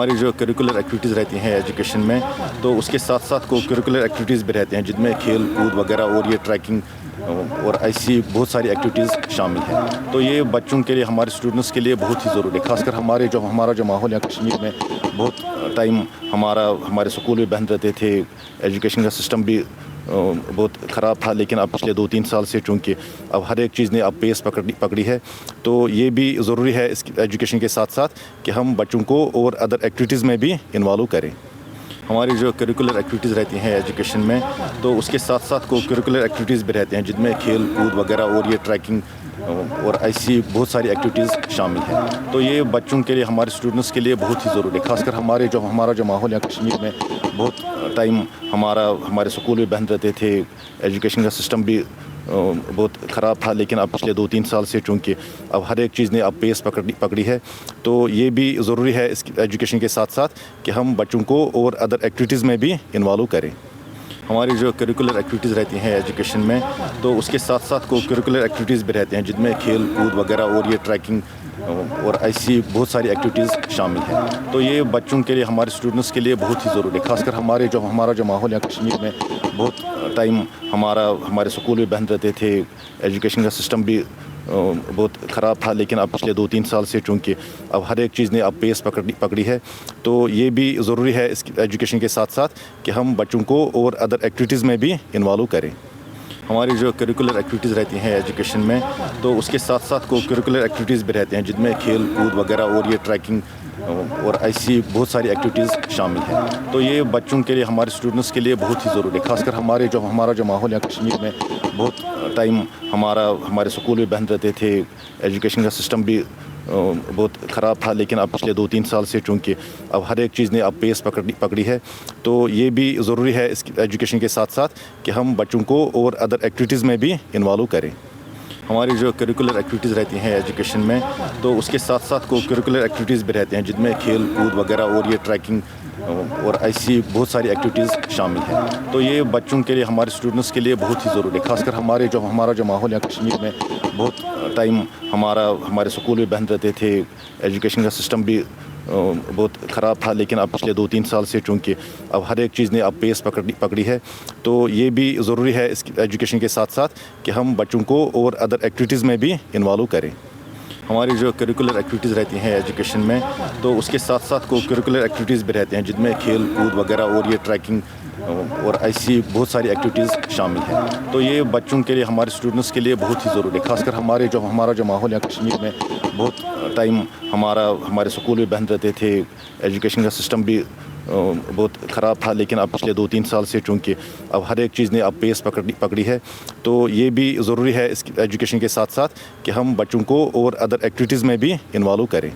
ہماری جو curricular activities رہتی ہیں ایجوکیشن میں، تو اس کے ساتھ ساتھ کو کریکولر ایکٹیویٹیز بھی رہتے ہیں جن میں کھیل کود وغیرہ اور یہ ٹریکنگ اور ایسی بہت ساری ایکٹیویٹیز شامل ہیں۔ تو یہ بچوں کے لیے، ہمارے اسٹوڈنٹس کے لیے بہت ہی ضروری ہے، خاص کر ہمارا جو ماحول ہے کشمیر میں بہت ٹائم ہمارے سکول بھی بند رہتے تھے، ایجوکیشن کا سسٹم بھی بہت خراب تھا، لیکن اب پچھلے 2-3 سال سے چونکہ اب ہر ایک چیز نے اب پیس پکڑی ہے، تو یہ بھی ضروری ہے اس ایجوکیشن کے ساتھ ساتھ کہ ہم بچوں کو اور ادر ایکٹیویٹیز میں بھی انوالو کریں۔ ہماری جو کریکولر ایکٹیویٹیز رہتی ہیں ایجوکیشن میں، تو اس کے ساتھ ساتھ کو کریکولر ایکٹیویٹیز بھی رہتے ہیں جن میں کھیل کود وغیرہ اور یہ ٹریکنگ اور ایسی بہت ساری ایکٹیویٹیز شامل ہیں۔ تو یہ بچوں کے لیے، ہمارے اسٹوڈنٹس کے لیے بہت ہی ضروری ہے، خاص کر ہمارا جو ماحول ہے کشمیر میں بہت ٹائم ہمارے سکول بھی بند رہتے تھے، ایجوکیشن کا سسٹم بھی بہت خراب تھا، لیکن اب پچھلے 2-3 سال سے چونکہ اب ہر ایک چیز نے اب پیس پکڑی ہے، تو یہ بھی ضروری ہے اس ایجوکیشن کے ساتھ ساتھ کہ ہم بچوں کو اور ادر ایکٹیویٹیز میں بھی انوالو کریں۔ ہماری جو کریکولر ایکٹیویٹیز رہتی ہیں ایجوکیشن میں، تو اس کے ساتھ ساتھ کو کریکولر ایکٹیویٹیز بھی رہتے ہیں جن میں کھیل کود وغیرہ اور یہ ٹریکنگ اور ایسی بہت ساری ایکٹیویٹیز شامل ہیں۔ تو یہ بچوں کے لیے، ہمارے اسٹوڈنٹس کے لیے بہت ہی ضروری ہے، خاص کر ہمارا جو ماحول ہے کشمیر میں بہت ٹائم ہمارے سکول بھی بند رہتے تھے، ایجوکیشن کا سسٹم بھی بہت خراب تھا، لیکن اب پچھلے 2-3 سال سے چونکہ اب ہر ایک چیز نے اب پیس پکڑی ہے، تو یہ بھی ضروری ہے اس ایجوکیشن کے ساتھ ساتھ کہ ہم بچوں کو اور ادر ایکٹیویٹیز میں بھی انوالو کریں۔ ہماری جو کریکولر ایکٹیویٹیز رہتی ہیں ایجوکیشن میں، تو اس کے ساتھ ساتھ کو کریکولر ایکٹیویٹیز بھی رہتے ہیں جن میں کھیل کود وغیرہ اور یہ ٹریکنگ اور ایسی بہت ساری ایکٹیویٹیز شامل ہیں۔ تو یہ بچوں کے لیے، ہمارے اسٹوڈنٹس کے لیے بہت ہی ضروری ہے، خاص کر ہمارا جو ماحول ہے کشمیر میں بہت ٹائم ہمارے سکول بھی بند رہتے تھے، ایجوکیشن کا سسٹم بھی بہت خراب تھا، لیکن اب پچھلے 2-3 سال سے چونکہ اب ہر ایک چیز نے اب پیس پکڑی ہے، تو یہ بھی ضروری ہے اس ایجوکیشن کے ساتھ ساتھ کہ ہم بچوں کو اور ادر ایکٹیویٹیز میں بھی انوالو کریں۔ ہماری جو کریکولر ایکٹیویٹیز رہتی ہیں ایجوکیشن میں، تو اس کے ساتھ ساتھ کو کریکولر ایکٹیویٹیز بھی رہتے ہیں جن میں کھیل کود وغیرہ اور یہ ٹریکنگ اور ایسی بہت ساری ایکٹیویٹیز شامل ہیں۔ تو یہ بچوں کے لیے، ہمارے اسٹوڈنٹس کے لیے بہت ہی ضروری ہے، خاص کر ہمارا جو ماحول ہے کشمیر میں بہت ٹائم ہمارے سکول بھی بند رہتے تھے، ایجوکیشن کا سسٹم بھی بہت خراب تھا، لیکن اب پچھلے 2-3 سال سے چونکہ اب ہر ایک چیز نے اب پیس پکڑی ہے، تو یہ بھی ضروری ہے اس ایجوکیشن کے ساتھ ساتھ کہ ہم بچوں کو اور ادر ایکٹیویٹیز میں بھی انوالو کریں۔ ہماری جو کریکولر ایکٹیویٹیز رہتی ہیں ایجوکیشن میں، تو اس کے ساتھ ساتھ کو کریکولر ایکٹیویٹیز بھی رہتے ہیں جن میں کھیل کود وغیرہ اور یہ ٹریکنگ اور ایسی بہت ساری ایکٹیویٹیز شامل ہیں۔ تو یہ بچوں کے لیے، ہمارے اسٹوڈنٹس کے لیے بہت ہی ضروری ہے، خاص کر ہمارا جو ماحول ہے کشمیر میں بہت ٹائم ہمارے سکول بھی بند رہتے تھے، ایجوکیشن کا سسٹم بھی بہت خراب تھا، لیکن اب پچھلے 2-3 سال سے چونکہ اب ہر ایک چیز نے اب پیس پکڑی ہے، تو یہ بھی ضروری ہے اس ایجوکیشن کے ساتھ ساتھ کہ ہم بچوں کو اور ادر ایکٹیویٹیز میں بھی انوالو کریں۔